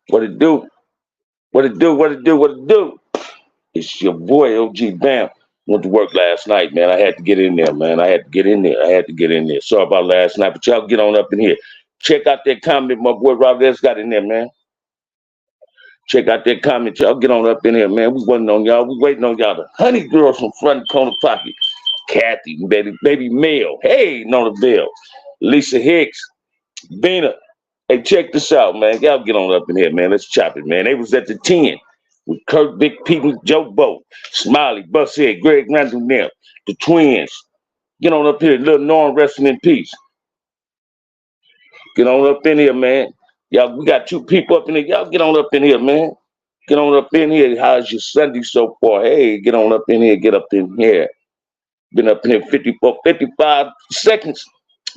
What it do? What it do? What it do? What it do? It's your boy OG Bam. Went to work last night, man. I had to get in there, man. I had to get in there. I had to get in there. Sorry about last night, but y'all get on up in here. Check out that comment my boy Robert got in there, man. Check out that comment. Y'all get on up in here, man. We waiting on y'all. We waiting on y'all. The honey girls from front corner pocket. Kathy, baby Mel. Hey, Nona Bell. Lisa Hicks. Bina. Hey, check this out, man. Y'all get on up in here, man. Let's chop it, man. They was at the 10 with Kirk, Big Pete, Joe Boat, Smiley, Bushead, Greg Randall, them, the twins. Get on up here. Little Norm resting in peace. Get on up in here, man. Y'all, we got two people up in here. Y'all get on up in here, man. Get on up in here. How's your Sunday so far? Hey, get on up in here. Get up in here. Been up in here 54, 55 seconds.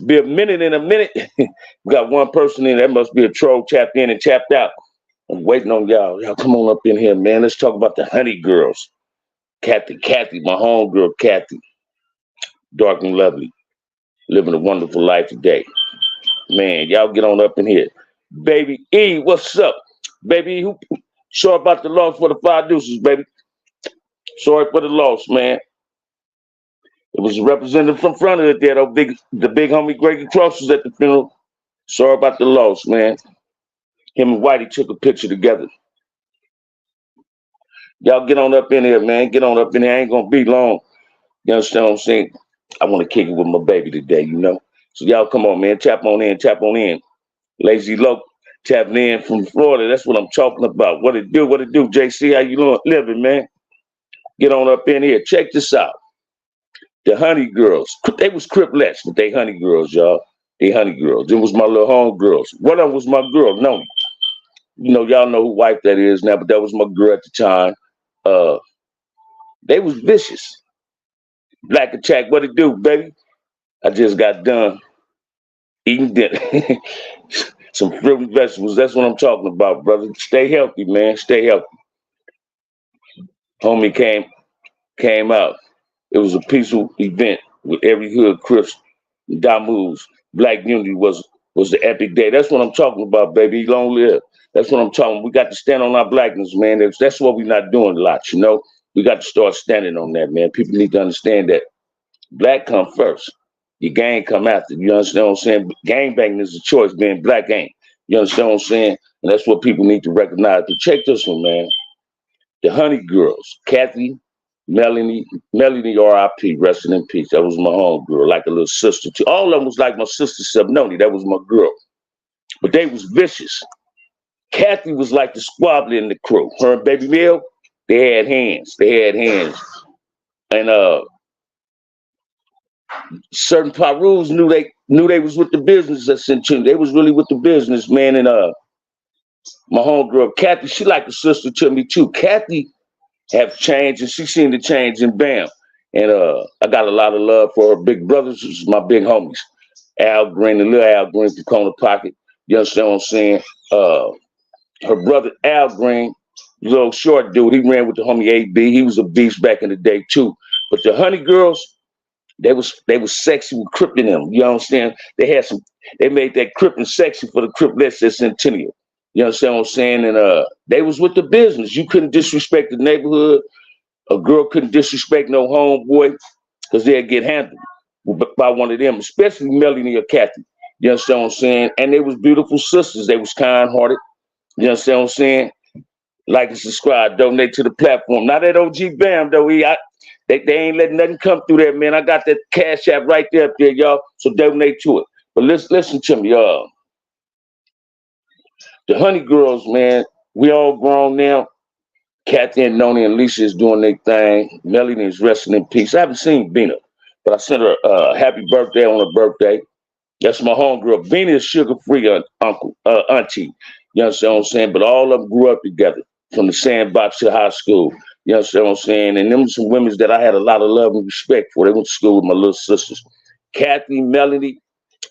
Be a minute in a minute. We got one person in. That must be a troll tapped in and tapped out. I'm waiting on y'all. Y'all come on up in here, man. Let's talk about the honey girls. Kathy, my homegirl, Kathy. Dark and lovely. Living a wonderful life today. Man, y'all get on up in here. Baby E, what's up? Baby E, sorry about the loss for the 5 deuces, baby. Sorry for the loss, man. It was a representative from front of it there, though. The big homie Greg Cross was at the funeral. Sorry about the loss, man. Him and Whitey took a picture together. Y'all get on up in here, man. Get on up in here. I ain't gonna be long. You understand what I'm saying? I want to kick it with my baby today, you know. So y'all come on, man. Tap on in, tap on in. Lazy Loc tapping in from Florida. That's what I'm talking about. What it do? What it do? JC, how you living, man? Get on up in here. Check this out. The honey girls. They was Criplets, but they honey girls, y'all. They honey girls. It was my little home girls. One of them was my girl, Nonie. You know, y'all know who wife that is now, but that was my girl at the time. They was vicious. Black attack, what it do, baby? I just got done eating dinner. Some fruit and vegetables. That's what I'm talking about, brother. Stay healthy, man. Stay healthy. Homie came out. It was a peaceful event with every hood, Crips, Damus. Black unity was the epic day. That's what I'm talking about, baby. Long live. That's what I'm talking. We got to stand on our blackness, man. That's what we're not doing a lot, you know. We got to start standing on that, man. People need to understand that black come first. Your gang come after. You understand what I'm saying? Gang banging is a choice. Being black ain't. You understand what I'm saying? And that's what people need to recognize. But check this one, man. The honey girls, Kathy, Melanie, R.I.P. Resting in peace. That was my home girl, like a little sister too. All of them was like my sister, except Noni. That was my girl. But they was vicious. Kathy was like the squabbler in the crew. Her and Baby Mel, they had hands. They had hands. And certain Parus knew they was with the business at Centurion. They was really with the business, man. And my homegirl, Kathy, she like a sister to me too. Kathy have changed and she seen the change in Bam. And I got a lot of love for her big brothers, which is my big homies. Al Green, the little Al Green from Corner Pocket. You understand what I'm saying? Her brother Al Green, little short dude, he ran with the homie AB. He was a beast back in the day too. But the honey girls, they was sexy with Crip in them. You understand? They made that Crip sexy for the Criplets at Centennial. You understand what I'm saying? And they was with the business. You couldn't disrespect the neighborhood. A girl couldn't disrespect no homeboy because they'd get handled by one of them, especially Melanie or Kathy. You understand what I'm saying? And they was beautiful sisters. They was kind-hearted. You understand what I'm saying? Like and subscribe, donate to the platform. Not that OG Bam, though. They ain't letting nothing come through there, man. I got that cash app right there up there, y'all. So donate to it. But listen to me, y'all. The honey girls, man, we all grown now. Kathy and Nonie and Lisa is doing their thing. Melanie is resting in peace. I haven't seen Bina, but I sent her a happy birthday on her birthday. That's my homegirl. Bina is sugar-free auntie. You understand what I'm saying? But all of them grew up together from the sandbox to high school. You understand what I'm saying? And them some women that I had a lot of love and respect for. They went to school with my little sisters. Kathy, Melanie,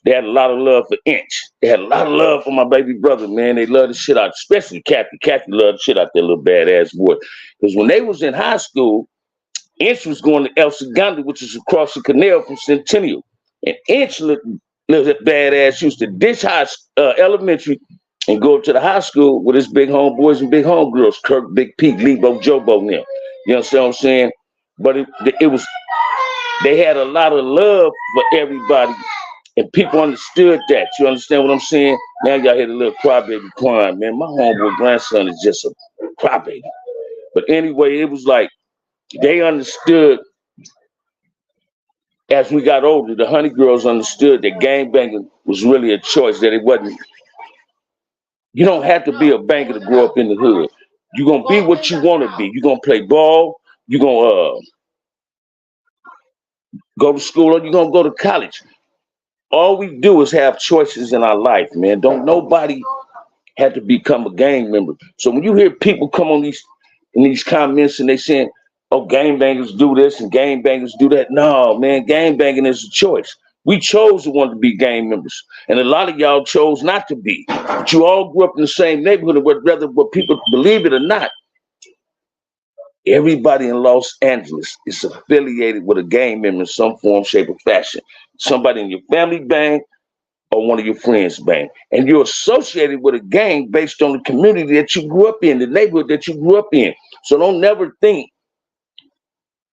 they had a lot of love for Inch. They had a lot of love for my baby brother, man. They loved the shit out, especially Kathy. Kathy loved the shit out that little badass boy. Because when they was in high school, Inch was going to El Segundo, which is across the canal from Centennial. And Inch looked at badass. She used to ditch high elementary and go up to the high school with his big homeboys and big homegirls, Kirk, Big Pete, Lebo, Jobo, and them. You understand what I'm saying? But it was, they had a lot of love for everybody, and people understood that. You understand what I'm saying? Now y'all hear the little crybaby crying, man. My homeboy grandson is just a crybaby. But anyway, it was like they understood as we got older. The honey girls understood that gangbanging was really a choice, that it wasn't. You don't have to be a banker to grow up in the hood. You're going to be what you want to be. You're going to play ball. You're going to go to school, or you're going to go to college. All we do is have choices in our life, man. Don't nobody have to become a gang member. So when you hear people come on these comments and they saying, oh, gangbangers do this and gangbangers do that. No, man, gangbanging is a choice. We chose to want to be gang members. And a lot of y'all chose not to be. But you all grew up in the same neighborhood, whether what people believe it or not. Everybody in Los Angeles is affiliated with a gang member in some form, shape, or fashion. Somebody in your family bang or one of your friends bang. And you're associated with a gang based on the community that you grew up in, the neighborhood that you grew up in. So don't never think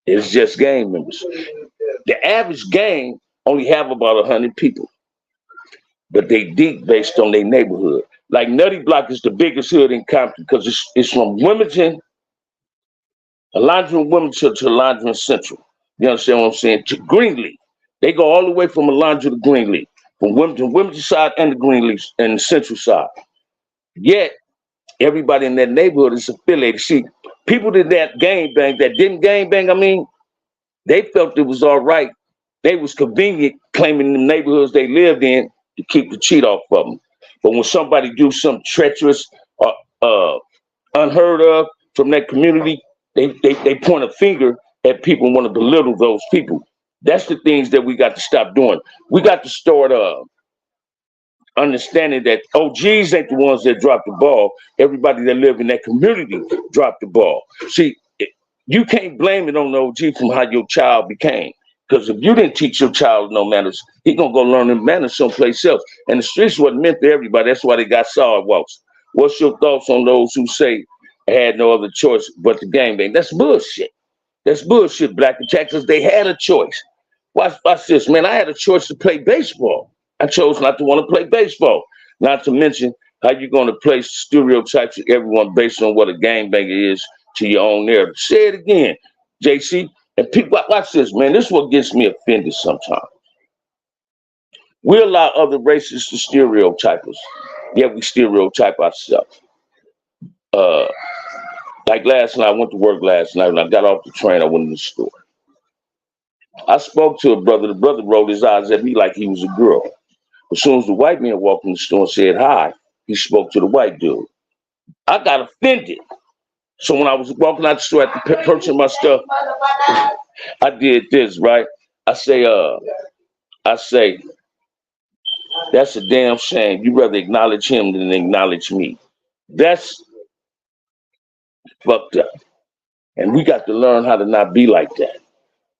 it's just gang members. The average gang only have about 100 people, but they deep based on their neighborhood. Like Nutty Block is the biggest hood in Compton because it's from Wilmington, Alondra and Wilmington to Alondra and Central. You understand what I'm saying? To Greenleaf. They go all the way from Alondra to Greenleaf, from Wilmington side and the Greenleaf and the Central side. Yet everybody in that neighborhood is affiliated. See, people that gangbang, that didn't gangbang, I mean, they felt it was all right. They was convenient claiming the neighborhoods they lived in to keep the cheat off of them. But when somebody do something treacherous or unheard of from that community, they point a finger at people and want to belittle those people. That's the things that we got to stop doing. We got to start understanding that OGs ain't the ones that drop the ball. Everybody that live in that community dropped the ball. See, you can't blame it on the OG from how your child became. Because if you didn't teach your child no manners, he gonna go learn them manners someplace else. And the streets wasn't meant for everybody. That's why they got sidewalks. What's your thoughts on those who say I had no other choice but the gangbang? That's bullshit. That's bullshit, Black and Texas. They had a choice. Watch this, man. I had a choice to play baseball. I chose not to want to play baseball. Not to mention how you're going to place stereotypes of everyone based on what a gangbanger is to your own narrative. Say it again, JC. And people, watch this, man. This is what gets me offended sometimes. We allow other races to stereotype us, yet we stereotype ourselves. Like last night, I went to work last night. When I got off the train, I went in the store. I spoke to a brother. The brother rolled his eyes at me like he was a girl. As soon as the white man walked in the store and said hi, he spoke to the white dude. I got offended. So when I was walking out the store after purchasing my stuff, I did this, right? I say, that's a damn shame. You rather acknowledge him than acknowledge me. That's fucked up. And we got to learn how to not be like that.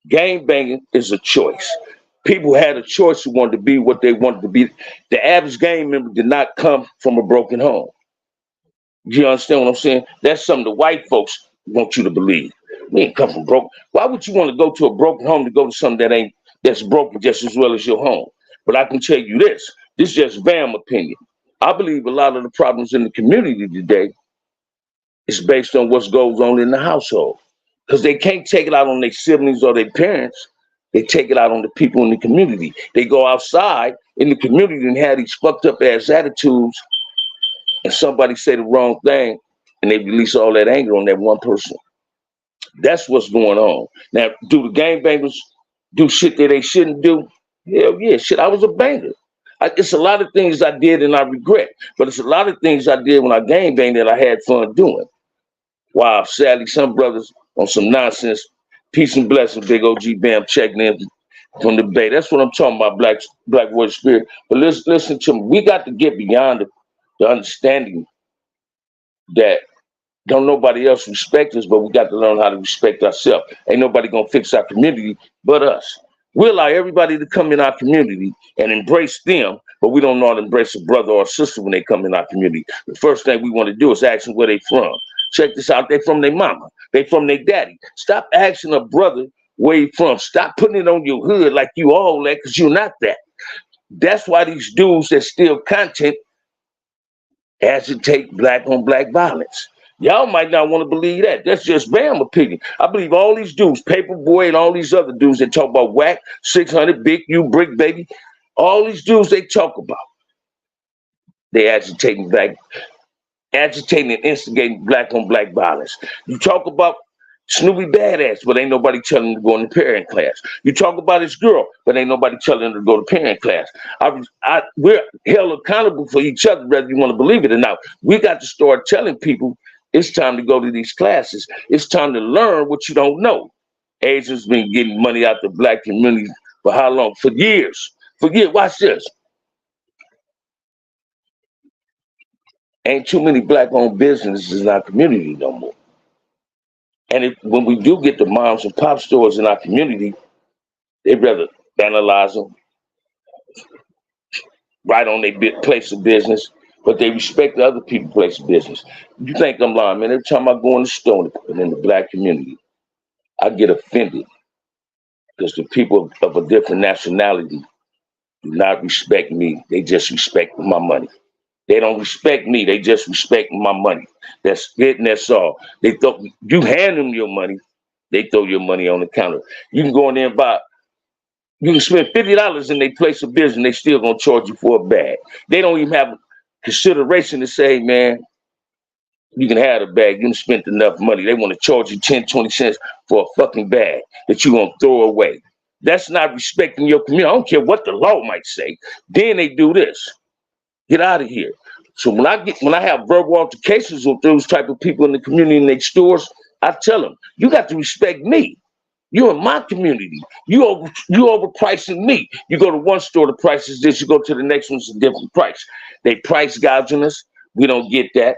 Gang banging is a choice. People had a choice who wanted to be what they wanted to be. The average gang member did not come from a broken home. You understand what I'm saying? That's something the white folks want you to believe. We ain't come from broken. Why would you want to go to a broken home to go to something that's broken just as well as your home? But I can tell you this is just Bam opinion. I believe a lot of the problems in the community today is based on what goes on in the household. Because they can't take it out on their siblings or their parents. They take it out on the people in the community. They go outside in the community and have these fucked up ass attitudes, and somebody say the wrong thing and they release all that anger on that one person. That's what's going on. Now, do the gangbangers do shit that they shouldn't do? Hell yeah, shit, I was a banger. It's a lot of things I did and I regret, but it's a lot of things I did when I gangbanged that I had fun doing. Wow, sadly, some brothers on some nonsense. Peace and blessings, big OG Bam checking in from the Bay. That's what I'm talking about, Black Warrior Spirit. But listen to me. We got to get beyond the understanding that don't nobody else respect us, but we got to learn how to respect ourselves. Ain't nobody gonna fix our community but us. We allow everybody to come in our community and embrace them, But we don't know how to embrace a brother or a sister when they come in our community. The first thing we want to do is ask them where they from. Check this out, they from their mama, they from their daddy. Stop asking a brother where he from. Stop putting it on your hood like you all that, because you're not that. That's why these dudes that steal content agitate black on black violence. Y'all might not want to believe that. That's just Bam opinion. I believe all these dudes, Paperboy and all these other dudes that talk about whack, 600, Big U, Brick Baby, all these dudes they talk about, they agitating and instigating black on black violence. You talk about Snoopy Badass, but ain't nobody telling him to go in the parent class. You talk about his girl, but ain't nobody telling him to go to parent class. We're held accountable for each other, whether you want to believe it or not. We got to start telling people it's time to go to these classes. It's time to learn what you don't know. Asians been getting money out the black community for how long? For years. For years. Watch this. Ain't too many black-owned businesses in our community no more. And when we do get the moms and pop stores in our community, they'd rather vandalize them, right on their place of business, but they respect the other people's place of business. You think I'm lying, man? Every time I go in the store and in the black community, I get offended because the people of a different nationality do not respect me. They just respect my money. They don't respect me. They just respect my money. That's it, and that's all. They thought you hand them your money, they throw your money on the counter. You can go in there and buy. You can spend $50 in their place of business, and they still gonna charge you for a bag. They don't even have consideration to say, man, you can have a bag. You done spent enough money. They want to charge you 10, 20 cents for a fucking bag that you gonna throw away. That's not respecting your community. I don't care what the law might say. Then they do this. Get out of here. So when I have verbal altercations with those type of people in the community in their stores, I tell them, you got to respect me. You're in my community. You overpricing me. You go to one store, the price is this. You go to the next one, it's a different price. They price gouging us. We don't get that.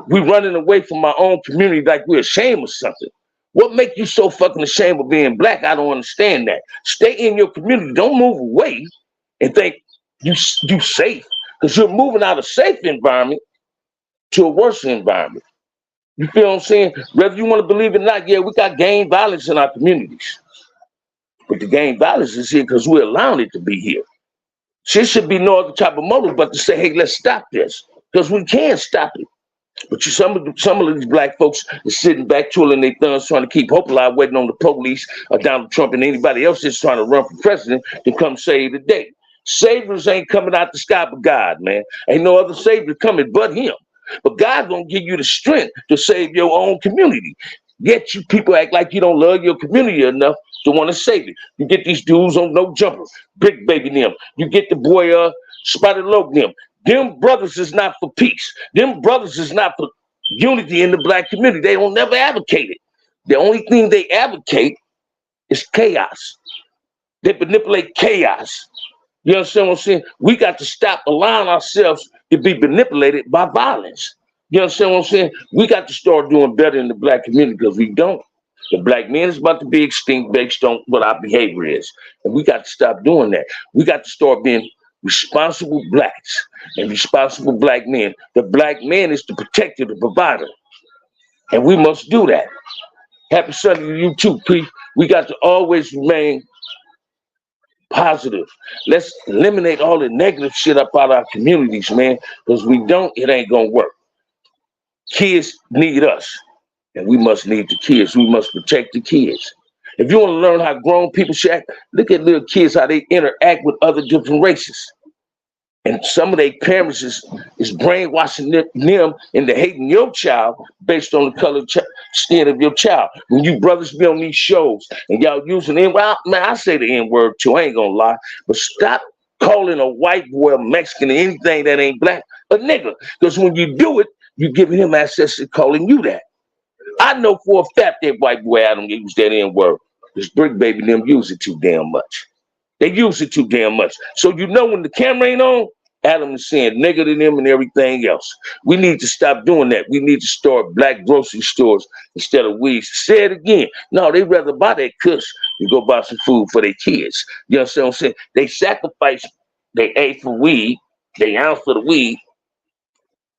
We're running away from our own community like we're ashamed of something. What make you so fucking ashamed of being black? I don't understand that. Stay in your community. Don't move away and think you safe. Because you're moving out of a safe environment to a worse environment. You feel what I'm saying? Whether you want to believe it or not, yeah, we got gang violence in our communities. But the gang violence is here because we're allowing it to be here. There should be no other type of motive but to say, hey, let's stop this. Because we can stop it. But some of these black folks are sitting back twirling their thumbs trying to keep hope alive, waiting on the police or Donald Trump and anybody else that's trying to run for president to come save the day. Saviors ain't coming out the sky but God, man. Ain't no other savior coming but him. But God's gonna give you the strength to save your own community. Yet you people act like you don't love your community enough to want to save it. You get these dudes on No Jumper, Big Baby them. You get the boy Spotted Loc them. Them brothers is not for peace. Them brothers is not for unity in the black community. They don't never advocate it. The only thing they advocate is chaos. They manipulate chaos. You understand what I'm saying? We got to stop allowing ourselves to be manipulated by violence. You understand what I'm saying? We got to start doing better in the black community because we don't. The black man is about to be extinct based on what our behavior is. And we got to stop doing that. We got to start being responsible blacks and responsible black men. The black man is the protector, the provider. And we must do that. Happy Sunday to you too, P. We got to always remain positive. Let's eliminate all the negative shit up out of our communities, man. Because we don't, it ain't gonna work. Kids need us, and we must need the kids. We must protect the kids. If you want to learn how grown people should act, look at little kids, how they interact with other different races. And some of their parents is brainwashing them into hating your child based on the color skin of your child. When you brothers be on these shows and y'all using the N-word, well, man, I say the N-word too, I ain't gonna lie. But stop calling a white boy, a Mexican, or anything that ain't black, a nigga. Because when you do it, you're giving him access to calling you that. I know for a fact that white boy Adam use that N-word. This Brick Baby them use it too damn much. They use it too damn much. So you know when the camera ain't on, Adam is saying nigga to them and everything else. We need to stop doing that. We need to start black grocery stores instead of weeds. Say it again. No, they rather buy that kush and go buy some food for their kids. You understand what I'm saying? They sacrifice they ate for weed, they ounce for the weed,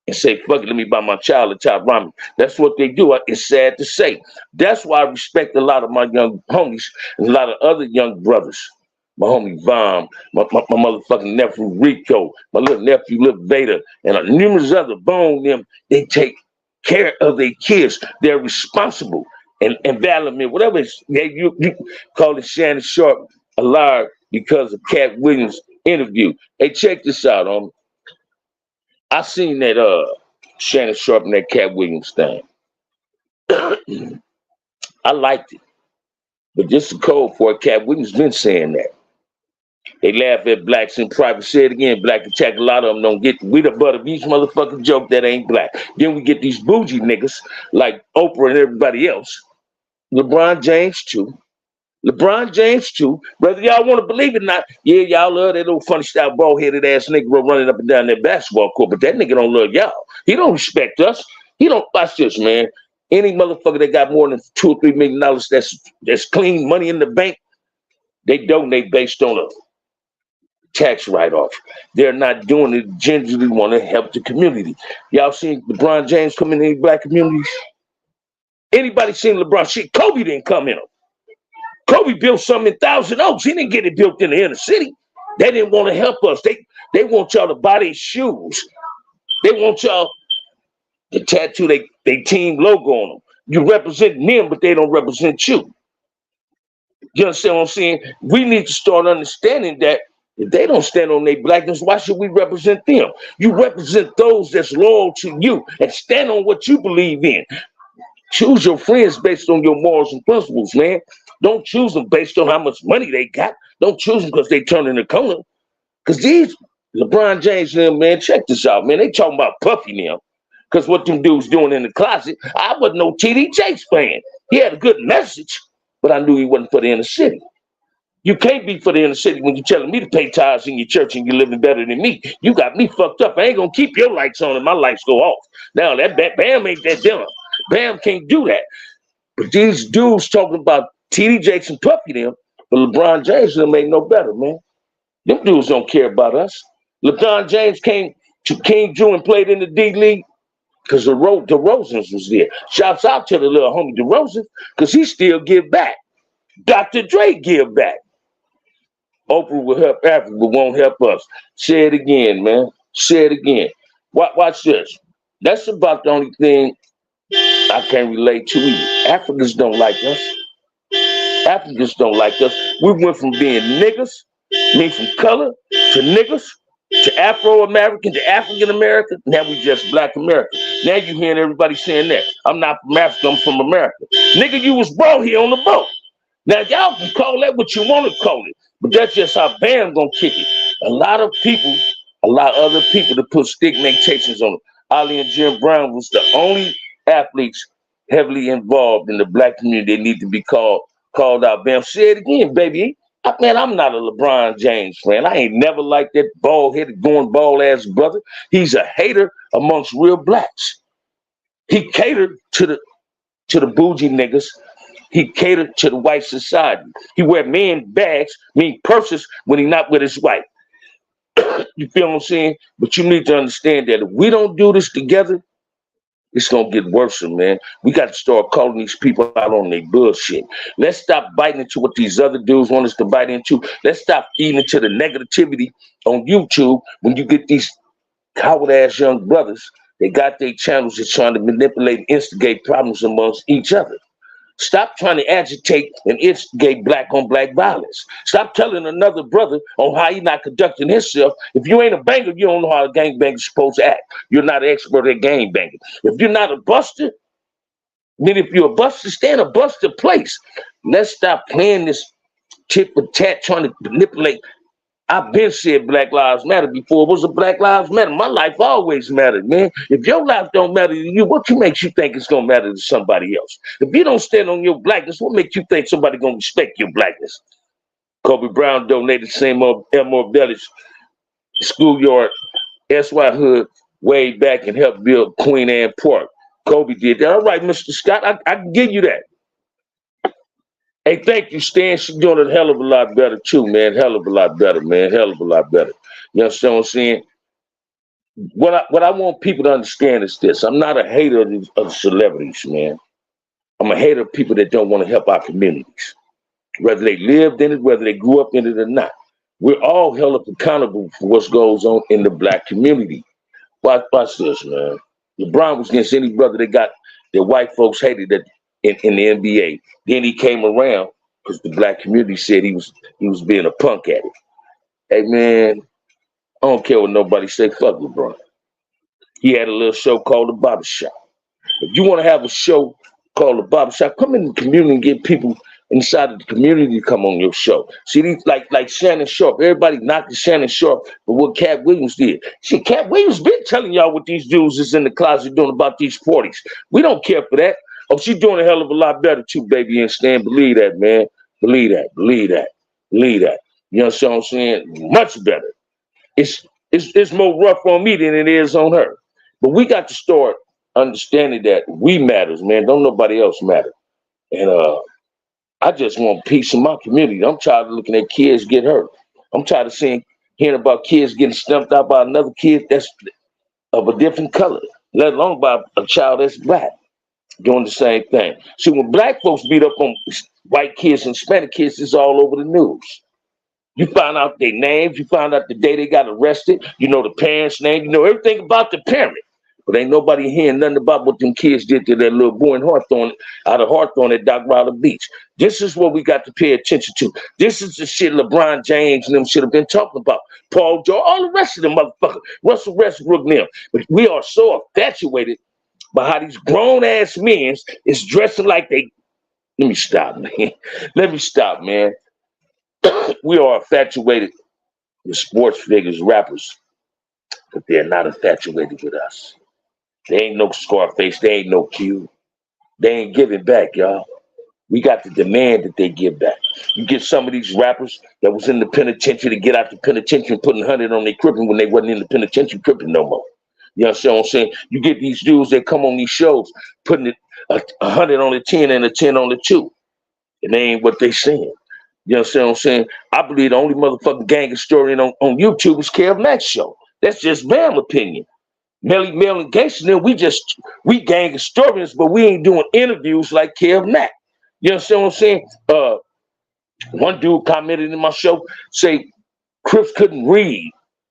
and say, fuck it, let me buy my child a top ramen. That's what they do. It's sad to say. That's why I respect a lot of my young homies and a lot of other young brothers. My homie Vom, my motherfucking nephew Rico, my little nephew Lil Vader, and numerous other Bone them. They take care of their kids. They're responsible and valiant, whatever you call it. Shannon Sharp a liar because of Cat Williams' interview. Hey, check this out, I seen that Shannon Sharp and that Cat Williams thing. I liked it. But just the code for it, Cat Williams been saying that. They laugh at blacks in private. Say it again, black attack. A lot of them don't get we the butt of each motherfucking joke that ain't black. Then we get these bougie niggas like Oprah and everybody else. LeBron James too. LeBron James too. Whether y'all want to believe it or not, yeah, y'all love that little funny style bald-headed ass nigga running up and down that basketball court, but that nigga don't love y'all. He don't respect us. He don't watch this, man. Any motherfucker that got more than $2 or $3 million that's clean money in the bank, they donate based on a tax write-off. They're not doing it genuinely want to help the community. Y'all seen LeBron James come in any black communities? Anybody seen LeBron? Shit, Kobe didn't come in them. Kobe built something in Thousand Oaks. He didn't get it built in the inner city. They didn't want to help us. They want y'all to buy their shoes. They want y'all to tattoo their team logo on them. You represent them, but they don't represent you. You understand what I'm saying? We need to start understanding that if they don't stand on their blackness, why should we represent them? You represent those that's loyal to you and stand on what you believe in. Choose your friends based on your morals and principles, man. Don't choose them based on how much money they got. Don't choose them because they turn in the corner. Because these LeBron James and them, man, check this out, man. They talking about Puffy now. Because what them dudes doing in the closet, I wasn't no TD Jakes fan. He had a good message, but I knew he wasn't for the inner city. You can't be for the inner city when you're telling me to pay tithes in your church and you're living better than me. You got me fucked up. I ain't gonna keep your lights on and my lights go off. Now that Bam ain't that dumb. Bam can't do that. But these dudes talking about TD Jakes and Puffy them, but LeBron James them ain't no better, man. Them dudes don't care about us. LeBron James came to King Drew and played in the D League because the Rosens was there. Shouts out to the little homie DeRozan because he still give back. Dr. Dre give back. Oprah will help Africa, but won't help us. Say it again, man. Say it again. Watch this. That's about the only thing I can relate to either. Africans don't like us. Africans don't like us. We went from being niggas, from color, to niggas, to Afro-American, to African-American. Now we just Black American. Now you hearing everybody saying that. I'm not from Africa, I'm from America. Nigga, you was brought here on the boat. Now y'all can call that what you want to call it, but that's just how Bam gonna kick it. A lot of other people to put stigmatations on them. Ali and Jim Brown was the only athletes heavily involved in the black community. They need to be called out. Bam, say it again, baby. Man, I'm not a LeBron James fan. I ain't never liked that bald-headed, going bald-ass brother. He's a hater amongst real blacks. He catered to the bougie niggas. He catered to the white society. He wear men bags, purses, when he not with his wife. You feel what I'm saying? But you need to understand that if we don't do this together, it's gonna get worse, man. We got to start calling these people out on their bullshit. Let's stop biting into what these other dudes want us to bite into. Let's stop feeding into the negativity on YouTube when you get these coward-ass young brothers. They got their channels that's trying to manipulate, instigate problems amongst each other. Stop trying to agitate and instigate black-on-black violence. Stop telling another brother on how he not conducting himself. If you ain't a banger, you don't know how a gangbanger is supposed to act. You're not an expert at gangbanging. If you're not a buster, if you're a buster, stay in a buster place. Let's stop playing this tit for tat, trying to manipulate. I've been said Black Lives Matter before. It was a Black Lives Matter. My life always mattered, man. If your life don't matter to you, what makes you think it's gonna matter to somebody else? If you don't stand on your blackness, what makes you think somebody gonna respect your blackness? Kobe Brown donated same old Elmore Village schoolyard SY Hood way back and helped build Queen Anne Park. Kobe did that. All right, Mr. Scott, I can give you that. Hey, thank you, Stan. She's doing a hell of a lot better too, man. Hell of a lot better, man. Hell of a lot better. You understand what I'm saying? What I want people to understand is this: I'm not a hater of celebrities, man. I'm a hater of people that don't want to help our communities, whether they lived in it, whether they grew up in it or not. We're all held up accountable for what goes on in the black community. Watch this, man. LeBron was against any brother that got that white folks hated that in the NBA. Then he came around because the black community said he was being a punk at it. Hey man, I don't care what nobody say. Fuck LeBron. He had a little show called The Barbershop. If you want to have a show called The Barbershop, come in the community and get people inside of the community to come on your show. See, these like Shannon Sharp. Everybody knocked Shannon Sharp for what Cat Williams did. See, Cat Williams been telling y'all what these dudes is in the closet doing about these 40s. We don't care for that. Oh, she's doing a hell of a lot better too, baby. And Stan, believe that, man. Believe that. Believe that. Believe that. You know what I'm saying? Much better. It's more rough on me than it is on her. But we got to start understanding that we matters, man. Don't nobody else matter. And I just want peace in my community. I'm tired of looking at kids get hurt. I'm tired of hearing about kids getting stumped out by another kid that's of a different color, let alone by a child that's black doing the same thing. See, when black folks beat up on white kids and Hispanic kids, it's all over the news. You find out their names, you find out the day they got arrested, you know the parents' name, you know everything about the parent. But ain't nobody hearing nothing about what them kids did to that little boy in Hawthorne, out of Hawthorne at Doc Riley Beach. This is what we got to pay attention to. This is the shit LeBron James and them should have been talking about. Paul George, all the rest of them motherfuckers, Russell Westbrook and them. But we are so infatuated by how these grown-ass men is dressing like they... Let me stop, man. Let me stop, man. We are infatuated with sports figures, rappers, but they're not infatuated with us. They ain't no Scarface. They ain't no Q. They ain't giving back, y'all. We got to demand that they give back. You get some of these rappers that was in the penitentiary to get out the penitentiary and putting 100 on their crippin' when they wasn't in the penitentiary crippin' no more. You understand what I'm saying? You get these dudes that come on these shows putting it 100 on the 10 and a 10 on the 2. And they ain't what they saying. You understand what I'm saying? I believe the only motherfucking gang historian on YouTube is Kev Mack's show. That's just Bam opinion. Mel and Gangsta, we gang historians, but we ain't doing interviews like Kev Mack. You understand what I'm saying? One dude commented in my show, say Crips couldn't read.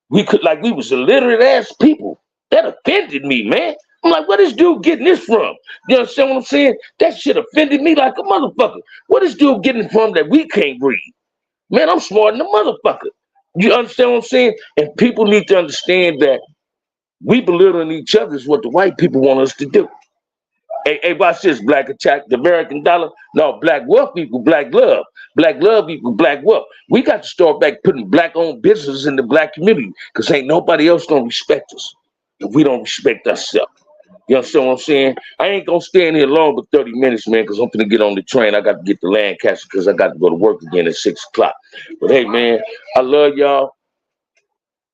We was illiterate ass people. That offended me, man. I'm like, where this dude getting this from? You understand what I'm saying? That shit offended me like a motherfucker. What is dude getting from that we can't read? Man, I'm smarter than a motherfucker. You understand what I'm saying? And people need to understand that we belittling each other is what the white people want us to do. Hey, watch this, black attack, the American dollar. No, black wealth equal black love. Black love equal black wealth. We got to start back putting black-owned businesses in the black community because ain't nobody else gonna respect us if we don't respect ourselves. You understand what I'm saying? I ain't gonna stay in here long but 30 minutes, man, because I'm gonna get on the train. I got to get to Lancaster because I got to go to work again at 6 o'clock. But hey, man, I love y'all.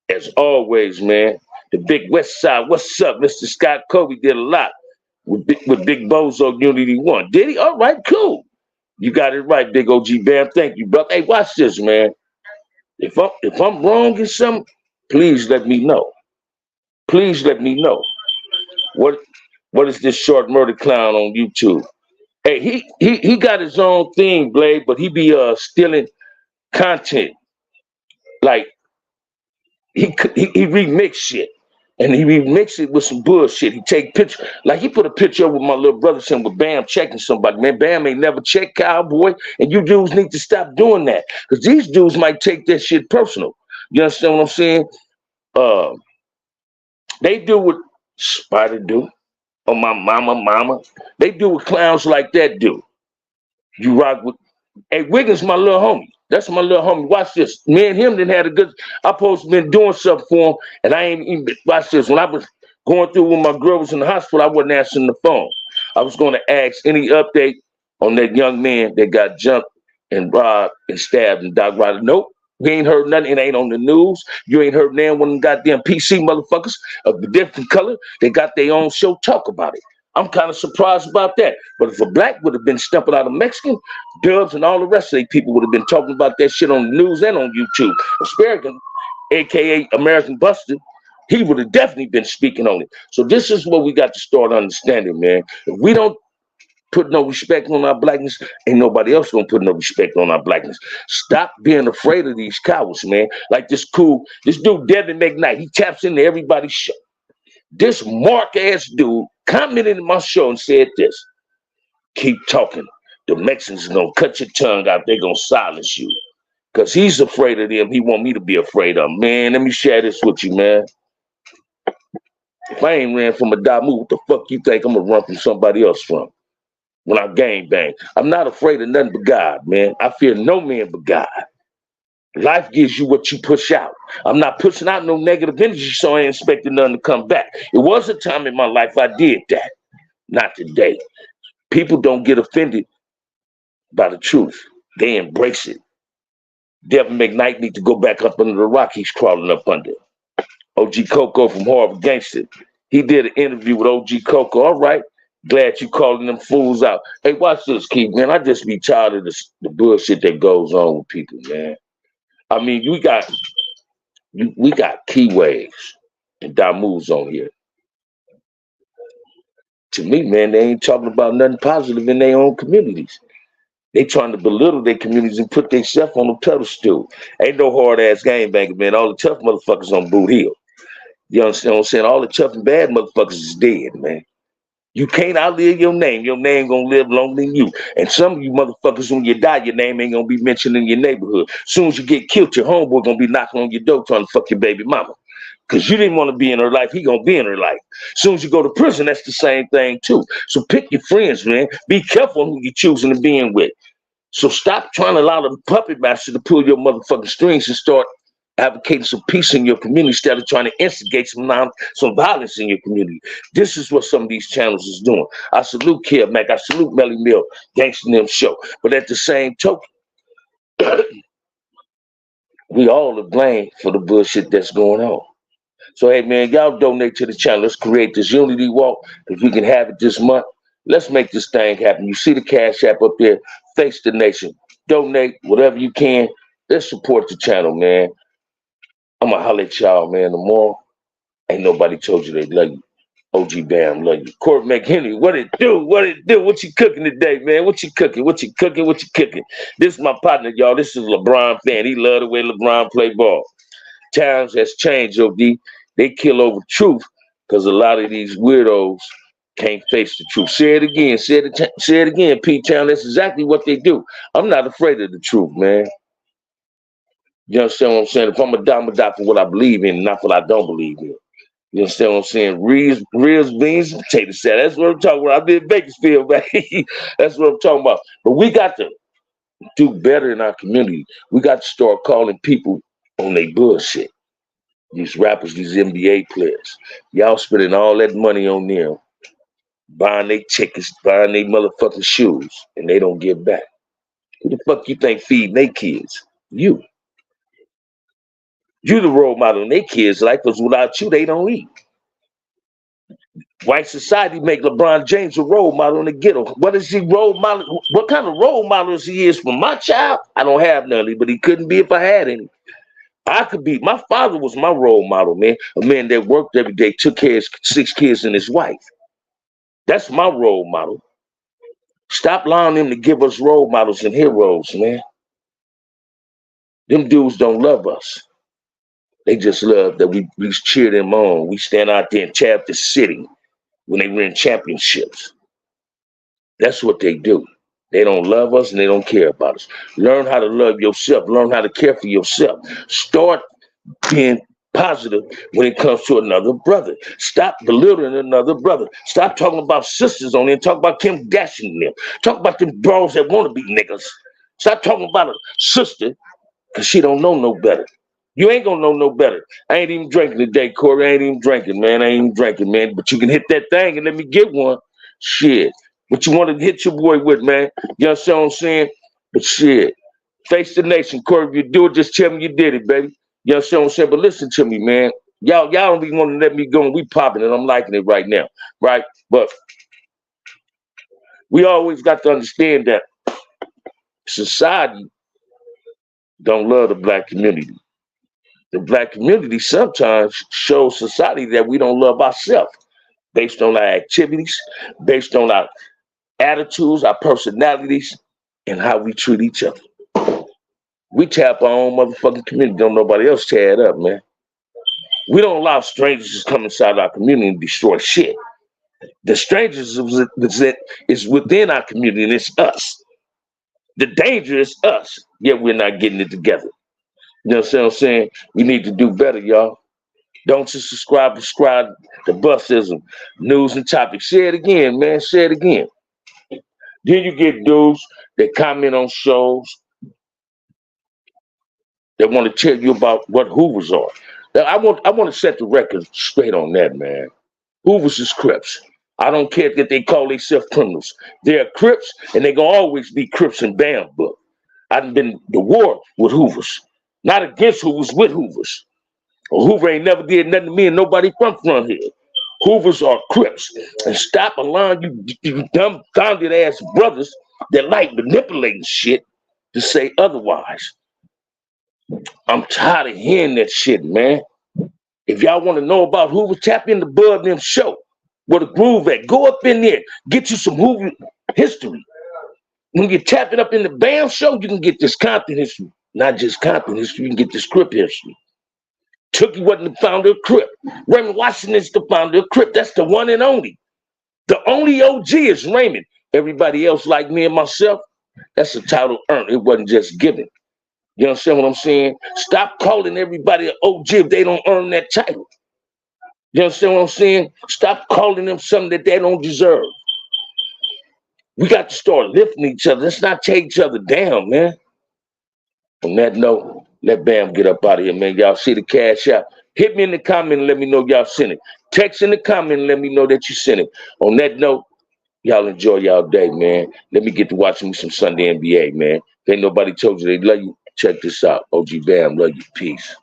As always, man. The Big West Side, what's up? Mr. Scott Kobe did a lot with Big Bozo Unity 1. Did he? All right, cool. You got it right, Big OG Bam. Thank you, brother. Hey, watch this, man. If I'm wrong in something, please let me know. Please let me know. What is this short murder clown on YouTube? Hey, he got his own thing, Blade, but he be stealing content. Like he remix shit. And he remix it with some bullshit. He take pictures. Like he put a picture up with my little brother saying with Bam checking somebody. Man, Bam ain't never checked Cowboy. And you dudes need to stop doing that. Because these dudes might take that shit personal. You understand what I'm saying? They do what Spider do. Or my mama. They do what clowns like that do. You rock with... Hey, Wiggins, my little homie. That's my little homie. Watch this. Me and him didn't have a good... I supposed to been doing something for him, and I ain't even... Watch this. When I was going through when my girl was in the hospital, I wasn't answering the phone. I was going to ask any update on that young man that got jumped and robbed and stabbed and Doc Riley. Nope. We ain't heard nothing. It ain't on the news. You ain't heard none of them goddamn PC motherfuckers of the different color. They got their own show talk about it. I'm kind of surprised about that. But if a black would have been stumping out of Mexican, Dubs and all the rest of the people would have been talking about that shit on the news and on YouTube. Asparagus, aka American Buster, he would have definitely been speaking on it. So this is what we got to start understanding, man. If we don't put no respect on our blackness, ain't nobody else gonna put no respect on our blackness. Stop being afraid of these cowards, man. Like this dude Devin McKnight, he taps into everybody's show. This mark ass dude commented in my show and said this: keep talking. The Mexicans are gonna cut your tongue out, they're gonna silence you. Cause he's afraid of them. He want me to be afraid of him. Man, let me share this with you, man. If I ain't ran from a Damu, what the fuck you think I'm gonna run from somebody else from? When I gang bang. I'm not afraid of nothing but God, man. I fear no man but God. Life gives you what you push out. I'm not pushing out no negative energy, so I ain't expecting nothing to come back. It was a time in my life I did that. Not today. People don't get offended by the truth. They embrace it. Devin McKnight need to go back up under the rock he's crawling up under. OG Coco from Harvard Gangster. He did an interview with OG Coco. All right. Glad you calling them fools out. Hey, watch this, Keith, man. I just be tired of the bullshit that goes on with people, man. I mean, we got key waves and Damus on here. To me, man, they ain't talking about nothing positive in their own communities. They trying to belittle their communities and put themselves on a pedestal. Ain't no hard ass gangbangers, man. All the tough motherfuckers on Boot Hill. You understand what I'm saying? All the tough and bad motherfuckers is dead, man. You can't outlive your name. Your name gonna live longer than you. And some of you motherfuckers, when you die, your name ain't gonna be mentioned in your neighborhood. Soon as you get killed, your homeboy gonna be knocking on your door trying to fuck your baby mama. Cause you didn't want to be in her life, he gonna be in her life. Soon as you go to prison, that's the same thing too. So pick your friends, man. Be careful who you're choosing to be in with. So stop trying to allow the puppet master to pull your motherfucking strings and start advocating some peace in your community instead of trying to instigate some violence in your community. This is what some of these channels is doing. I salute Kid Mac. I salute Melly Mill, Gangsta Them Show. But at the same token, we all are blamed for the bullshit that's going on. So, hey, man, y'all donate to the channel. Let's create this unity walk. If we can have it this month, let's make this thing happen. You see the Cash App up there. Face the nation. Donate whatever you can. Let's support the channel, man. I'm going to holler at y'all, man, tomorrow. Ain't nobody told you they love you. OG Bam love you. Court McHenry, what it do? What it do? What you cooking today, man? What you cooking? What you cooking? What you cooking? This is my partner, y'all. This is LeBron fan. He love the way LeBron play ball. Times has changed, OD. They kill over truth because a lot of these weirdos can't face the truth. Say it again. Say it again, P-Town. That's exactly what they do. I'm not afraid of the truth, man. You understand what I'm saying? If I'm a die for what I believe in, not what I don't believe in. You understand what I'm saying? Reels, beans, and potato salad. That's what I'm talking about. I've been in Bakersfield, man. That's what I'm talking about. But we got to do better in our community. We got to start calling people on their bullshit. These rappers, these NBA players. Y'all spending all that money on them, buying their tickets, buying their motherfucking shoes, and they don't give back. Who the fuck you think feeding their kids? You. You the role model in their kids' life, because without you, they don't eat. White society make LeBron James a role model in the ghetto. What is he role model? What kind of role models he is for my child? I don't have none, but he couldn't be if I had any. I could be. My father was my role model, man. A man that worked every day, took care of 6 kids and his wife. That's my role model. Stop allowing them to give us role models and heroes, man. Them dudes don't love us. They just love that we cheer them on. We stand out there and tap the city when they win championships. That's what they do. They don't love us and they don't care about us. Learn how to love yourself. Learn how to care for yourself. Start being positive when it comes to another brother. Stop belittling another brother. Stop talking about sisters on there. Talk about Kim Dashing them. Talk about them bros that want to be niggas. Stop talking about a sister because she don't know no better. You ain't gonna know no better. I ain't even drinking today, Corey. I ain't even drinking, man. I ain't even drinking, man. But you can hit that thing and let me get one. Shit. What you want to hit your boy with, man? You understand what I'm saying? But shit. Face the nation, Corey. If you do it, just tell me you did it, baby. You understand what I'm saying? But listen to me, man. Y'all don't even want to let me go, and we popping it. I'm liking it right now, right? But we always got to understand that society don't love the black community. The black community sometimes shows society that we don't love ourselves based on our activities, based on our attitudes, our personalities, and how we treat each other. We tap our own motherfucking community, don't nobody else tear it up, man. We don't allow strangers to come inside our community and destroy shit. The strangers is within our community and it's us. The danger is us, yet we're not getting it together. You know what I'm saying? We need to do better, y'all. Don't just subscribe to busism, news and topics. Say it again, man. Say it again. Then you get dudes that comment on shows that want to tell you about what Hoovers are. Now, I want to set the record straight on that, man. Hoovers is Crips. I don't care that they call themselves criminals. They're Crips, and they gonna always be Crips and Bam book. I've been to war with Hoovers, not against Hoovers, with Hoovers. Hoover ain't never did nothing to me and nobody from here. Hoovers are Crips. And stop allowing you dumbfounded ass brothers that like manipulating shit to say otherwise. I'm tired of hearing that shit, man. If y'all want to know about Hoover, tap in the Bud them show. Where the groove at. Go up in there. Get you some Hoover history. When you're tapping up in the Bam show, you can get this Compton history. Not just Compton history, you can get this Crip history. Tookie wasn't the founder of Crip. Raymond Washington's the founder of Crip. That's the one and only. The only OG is Raymond. Everybody else, like me and myself, that's a title earned. It wasn't just given. You understand what I'm saying? Stop calling everybody an OG if they don't earn that title. You understand what I'm saying? Stop calling them something that they don't deserve. We got to start lifting each other. Let's not take each other down, man. On that note, let Bam get up out of here, man. Y'all see the cash out. Hit me in the comment and let me know y'all sent it. Text in the comment and let me know that you sent it. On that note, y'all enjoy y'all day, man. Let me get to watching me some Sunday NBA, man. If ain't nobody told you they love you, check this out. OG Bam, love you. Peace.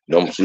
Don't